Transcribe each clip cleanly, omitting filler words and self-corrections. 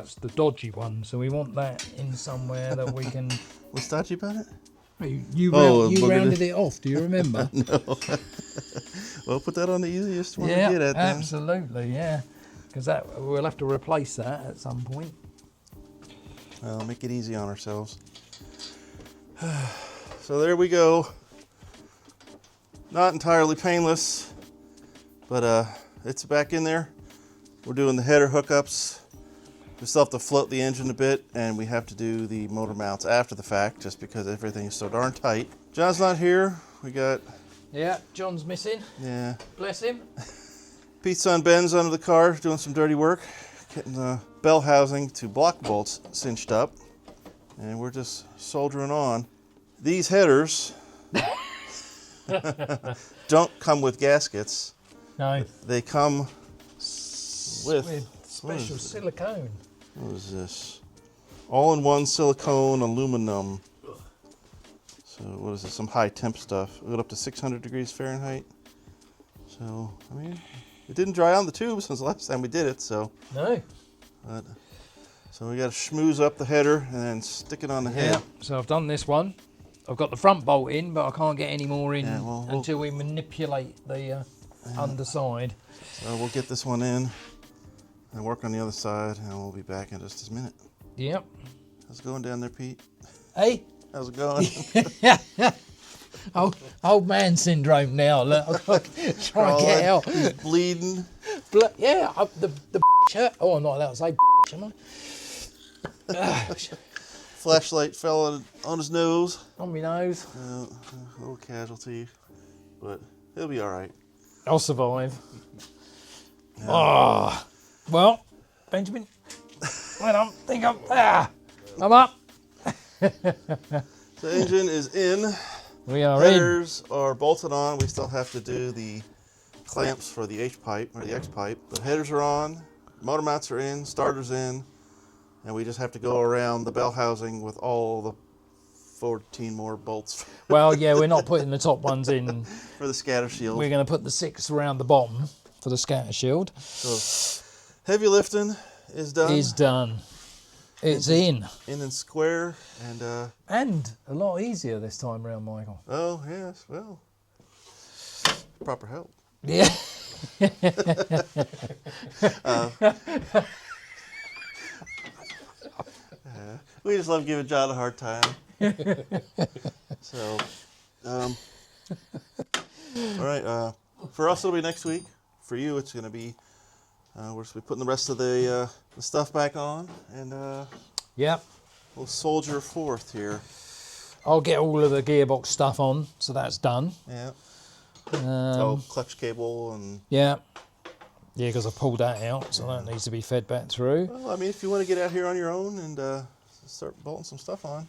that's the dodgy one. So we want that in somewhere that we can. What's dodgy about it? You rounded it off. Do you remember? No. Well, put that on the easiest one to get at. Then. Absolutely, yeah. Because that we'll have to replace that at some point. Well, make it easy on ourselves. So there we go. Not entirely painless, but it's back in there. We're doing the header hookups. We still have to float the engine a bit, and we have to do the motor mounts after the fact, just because everything is so darn tight. John's not here. We got... Yeah, John's missing. Yeah. Bless him. Pete's son Ben's under the car doing some dirty work, getting the bell housing to block bolts cinched up, and we're just soldering on. These headers don't come with gaskets. No. They come with special silicone. What is this? All-in-one silicone aluminum. So what is this? Some high temp stuff. It went up to 600 degrees Fahrenheit. So, I mean, it didn't dry on the tube since the last time we did it, so. No. But, so we got to schmooze up the header and then stick it on the head. So I've done this one. I've got the front bolt in, but I can't get any more in until we manipulate the underside. So we'll get this one in and work on the other side, and we'll be back in just a minute. Yep. How's it going down there, Pete? Hey. How's it going? Old man syndrome now. Look, I've got to try and get out. He's bleeding. The hurt. Oh, I'm not allowed to say am I? Flashlight fell on his nose. On my nose. A little casualty, but he'll be all right. I'll survive. Yeah. Oh, well, Benjamin, wait on. I'm up. The engine is in. We are Headers are bolted on. We still have to do the clamps for the H-pipe or the X-pipe. The headers are on. Motor mounts are in. Starter's in. And we just have to go around the bell housing with all the 14 more bolts. Well, yeah, we're not putting the top ones in. For the scatter shield. We're going to put the 6 around the bottom for the scatter shield. So, heavy lifting is done. It's in. In and square. And a lot easier this time around, Michael. Oh, yes. Well, proper help. Yeah. We just love giving John a hard time. So, all right. For us, it'll be next week. For you, it's going to be, we're going to be putting the rest of the stuff back on. And yep. We'll soldier forth here. I'll get all of the gearbox stuff on, so that's done. Yeah. So clutch cable and... Yeah. Yeah, because I pulled that out, so that needs to be fed back through. Well, I mean, if you want to get out here on your own and start bolting some stuff on.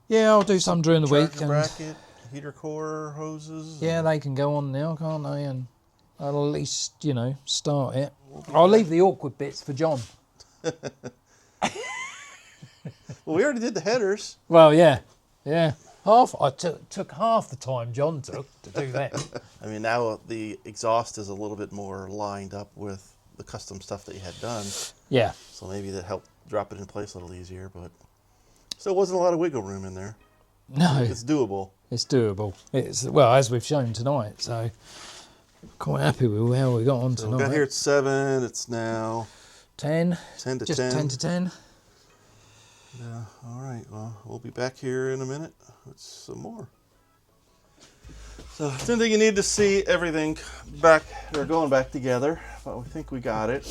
Yeah, I'll do some during the week. Bracket, heater core, hoses. Yeah, they can go on now, can't they? And I'll at least, start it. I'll leave the awkward bits for John. Well, we already did the headers. Well, yeah. I took half the time John took to do that. I mean, now the exhaust is a little bit more lined up with the custom stuff that you had done. Yeah. So maybe that helped drop it in place a little easier, but still wasn't a lot of wiggle room in there. No. It's doable. It's doable. Well, as we've shown tonight, so quite happy with how we got on tonight. We got here at 7, it's now 10. 10 to just 10. 10 to 10. All right, well, we'll be back here in a minute with some more. So, didn't think you need to see everything going back together, but we think we got it.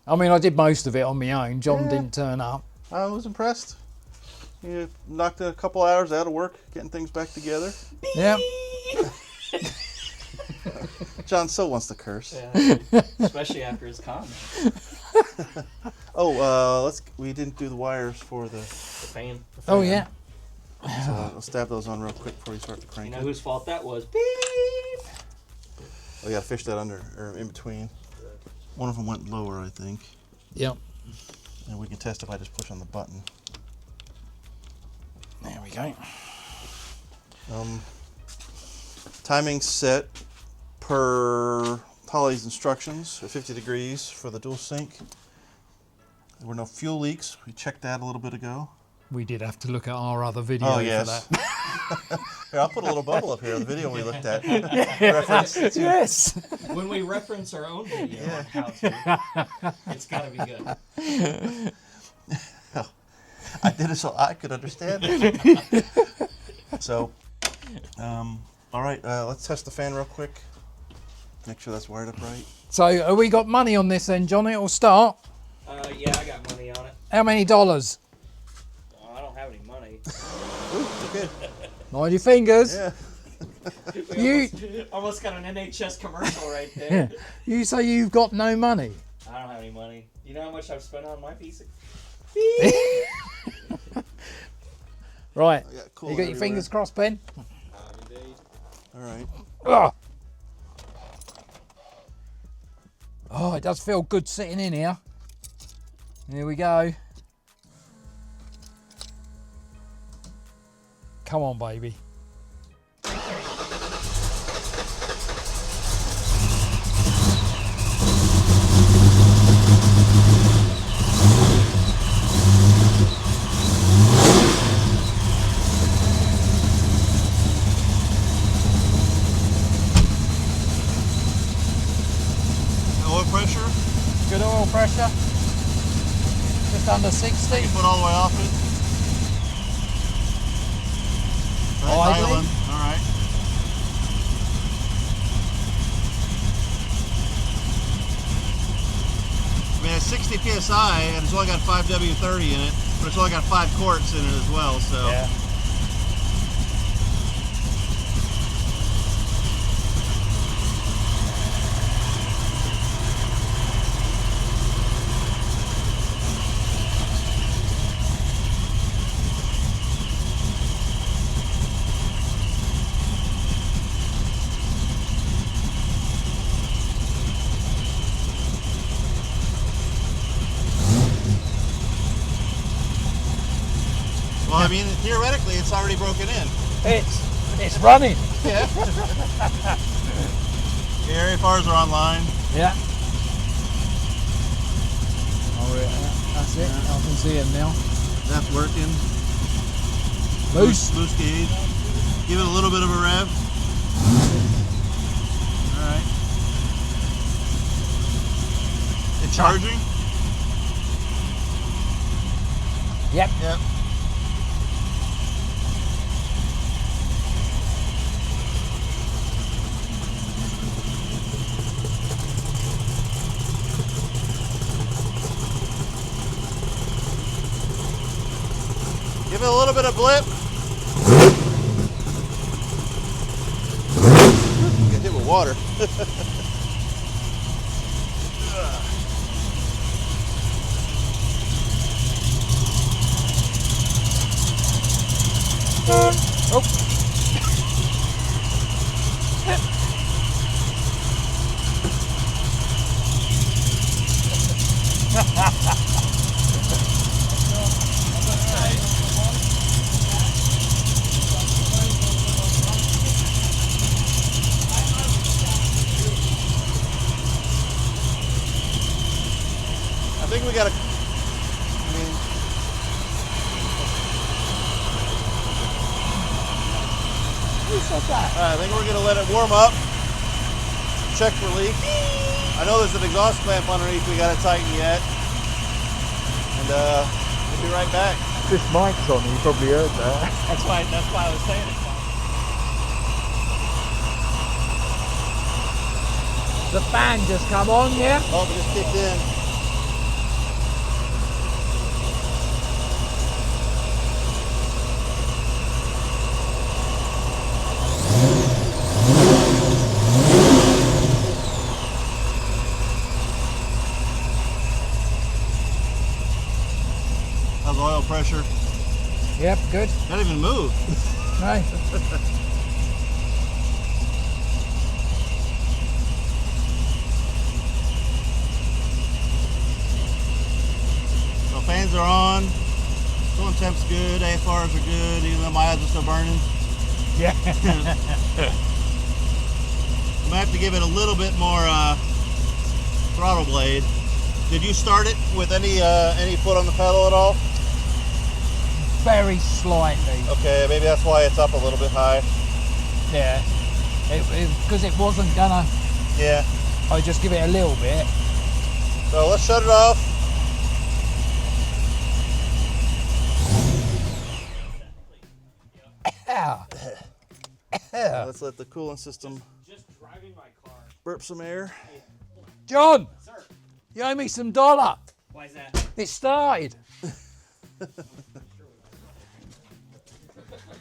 I mean, I did most of it on my own. John didn't turn up. I was impressed. You knocked a couple hours out of work getting things back together. Yeah. John still wants to curse. Yeah, especially after his comment. We didn't do the wires for the fan. Oh, yeah. So I'll stab those on real quick before you start to crank. You know whose fault that was? Beep! We gotta fish that under, or in between. One of them went lower, I think. Yep. And we can test if I just push on the button. There we go. Timing set per Holly's instructions at 50 degrees for the dual sync. There were no fuel leaks. We checked that a little bit ago. We did have to look at our other video for that. Here, I'll put a little bubble up here. The video we looked at. Reference to. Yes. When we reference our own video on how to, it's got to be good. I did it so I could understand it. So, all right, let's test the fan real quick. Make sure that's wired up right. So, have we got money on this then, John? It'll start. Yeah, I got money on it. How many dollars? Well, I don't have any money. Ooh, okay. Mind your fingers. Yeah. You almost got an NHS commercial right there. You say you've got no money. I don't have any money. You know how much I've spent on my piece of... Right. Cool You got your fingers crossed, Ben? Indeed. All right. Ugh. Oh, it does feel good sitting in here. Here we go. Come on, baby. Oil pressure? Good oil pressure. Just under 60. You put all the way off it? Idling. Idling. All right. I mean, it's 60 psi, and it's only got 5 W30 in it, but it's only got 5 quarts in it as well. So. Yeah. Well, I mean, theoretically, it's already broken in. It's running. Yeah. The area bars are online. Yeah. Oh, yeah. That's it. I can see it now. That's working. Loose. Loose gauge. Give it a little bit of a rev. All right. It's charging? Yep. Yep. Give it a little bit of blip. Get hit with water. I think we got to, I think we're going to let it warm up, check for leaks. I know there's an exhaust clamp underneath we got to tighten yet. And we'll be right back. This mic's on, you probably heard that. That's why I was saying it. The fan just come on, yeah? Oh, it just kicked in. How's the oil pressure? Yep, good. Not even move. No. So fans are on. Coolant temp's good. AFRs are good, even though my eyes are still burning. Yeah. I might have to give it a little bit more throttle blade. Did you start it with any foot on the pedal at all? Very slightly. Okay, maybe that's why it's up a little bit high. Yeah. Because it wasn't gonna. Yeah. I just give it a little bit. So let's shut it off. Yeah. Let's let the coolant system Just driving my car. burp some air. John, Sir, you owe me some dollar. why is that? It started.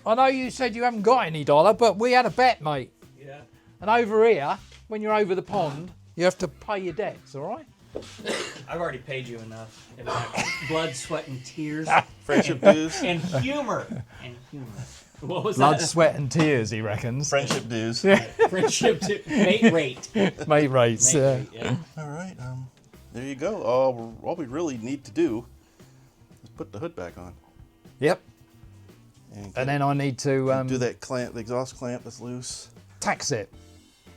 I know you said you haven't got any dollar, but we had a bet, mate. Yeah. And over here, when you're over the pond, you have to pay your debts, all right? I've already paid you enough. In fact, blood, sweat, and tears. Friendship dues. And humor. And humor. What was Blood, that? sweat, and tears, he reckons. Friendship dues. Friendship to mate rate. Mate rates. Mate rate, yeah. All right. There you go. All we really need to do is put the hood back on. Yep. And then I need to do that clamp, the exhaust clamp that's loose, tax it.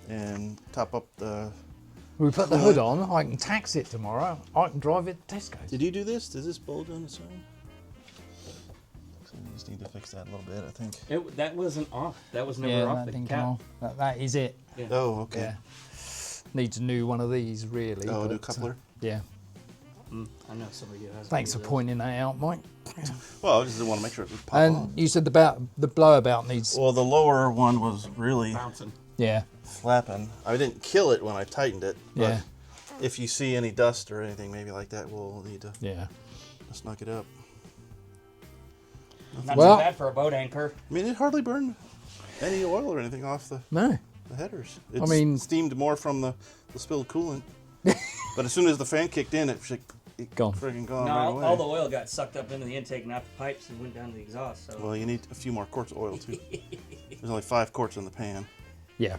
and top up the. We put the hood on, I can tax it tomorrow. I can drive it to Tesco's. Did you do this? Does this bulge on its own? So we just need to fix that a little bit, I think. That wasn't off. That was never off that the didn't cap. come off. That is it. Yeah. Oh, okay. Yeah. Needs a new one of these, really. Oh, a new but, coupler. Yeah. I know somebody who has. Thanks for one of those. pointing that out, Mike. Well, I just didn't want to make sure it would pop And on. you said about the blowout needs. Well, the lower one was really Bouncing. Yeah. flapping. I didn't kill it when I tightened it. But Yeah. if you see any dust or anything maybe like that, we'll need to Yeah. just knock it up. Not Well- too bad for a boat anchor. I mean, it hardly burned any oil or anything off the No. headers. It mean- steamed more from the spilled coolant. But as soon as the fan kicked in, it Gone. friggin' gone No, right away. all the oil got sucked up into the intake and out the pipes and went down to the exhaust. So Well, you need a few more quarts of oil too. There's only 5 quarts in the pan. Yeah.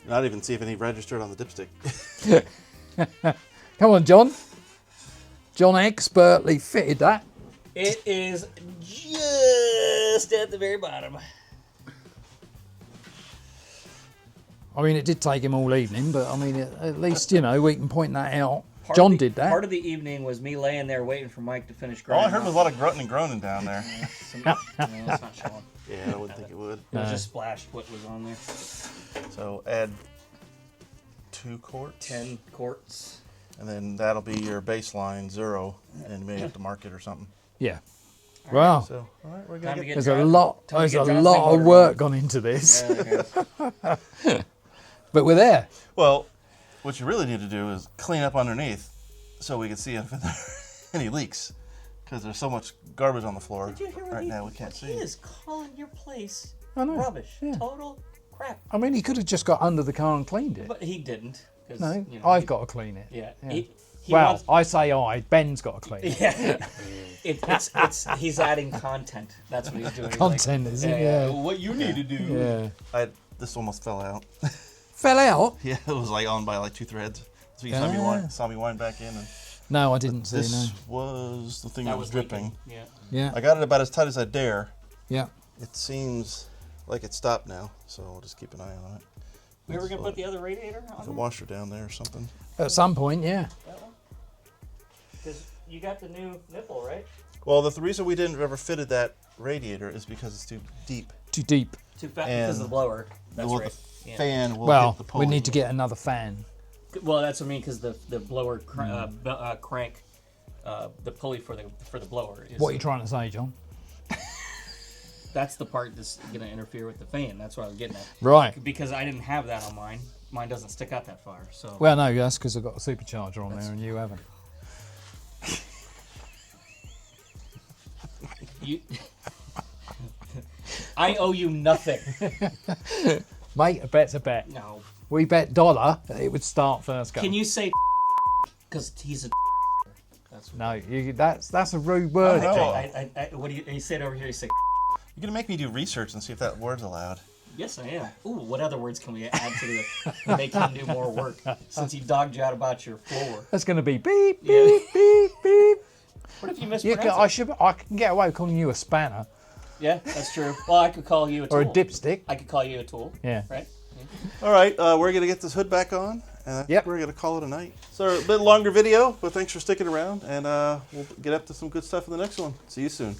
Not even see if any registered on the dipstick. Come on, John. John expertly fitted that. it is just at the very bottom. I mean, it did take him all evening, but I mean, at least, we can point that out. Part John of the- did that. Part of the evening was me laying there waiting for Mike to finish All grinding. I heard was a lot of grunting and groaning down there. No, it's not showing. Yeah, I wouldn't think it would. It was just splashed what was on there. So add 2 quarts. 10 quarts. And then that'll be your baseline 0, and you may have to mark it or something. Yeah. Wow. So, all right, we're Time gonna to get. get There's John- a lot. time to There's get a John's lot big of motor work on. gone into this, Yeah, there it is. but we're there. Well, what you really need to do is clean up underneath, so we can see if there are any leaks, because there's so much garbage on the floor Did you hear what right he, now we can't what see. He is calling your place I know. rubbish. Yeah. Total crap. I mean, he could have just got under the car and cleaned it. But he didn't. 'Cause, No, you know, I've he- got to clean it. Yeah. Yeah. He Well, wants, I say I. Ben's got to clean it. yeah. He's adding content. That's what he's doing. He's Content, is it? Yeah. What you need to do. Yeah. This almost fell out. Fell out? Yeah, it was like on by like 2 threads. So you saw me wind back in, and No, I didn't see. this No. was the thing That that was dripping. leaking. Yeah. Yeah. I got it about as tight as I dare. Yeah. It seems like it stopped now, so we'll just keep an eye on it. We ever gonna put the other radiator on The there? washer down there or something. At some point, yeah. That one? Because you got the new nipple, right? Well, the reason we didn't ever fitted that radiator is because it's too deep. Too deep. Too fat And because of the blower. That's Well, right. the Yeah. fan will Well, hit the we pulley. need to get another fan. Well, that's what I mean because the blower crank, the pulley for the blower is. What are you trying to say, John? That's the part that's gonna interfere with the fan. That's what I was getting at. Right. Because I didn't have that on mine. Mine doesn't stick out that far. So. Well, no, that's because I've got a supercharger on there and you haven't. You. I owe you nothing. Mate, a bet's a bet. No. We bet $1 that it would start first go. Can you say? Because he's a. That's what. No, that's a rude word. Oh, no. John. What do you say it over here? You say. You're gonna make me do research and see if that word's allowed. Yes, I am. Ooh, what other words can we add to the make him do more work? Since he dogged you out about your floor. That's going to be beep, beep, Yeah. beep, beep. What if you You mispronounce can, it? I can get away with calling you a spanner Yeah, that's true. Well, I could call you a tool. or a dipstick. I could call you a tool. Yeah. Right? All right, we're gonna get this hood back on, And Yep. we're going to call it a night. So a bit longer video, but thanks for sticking around. And we'll get up to some good stuff in the next one. See you soon.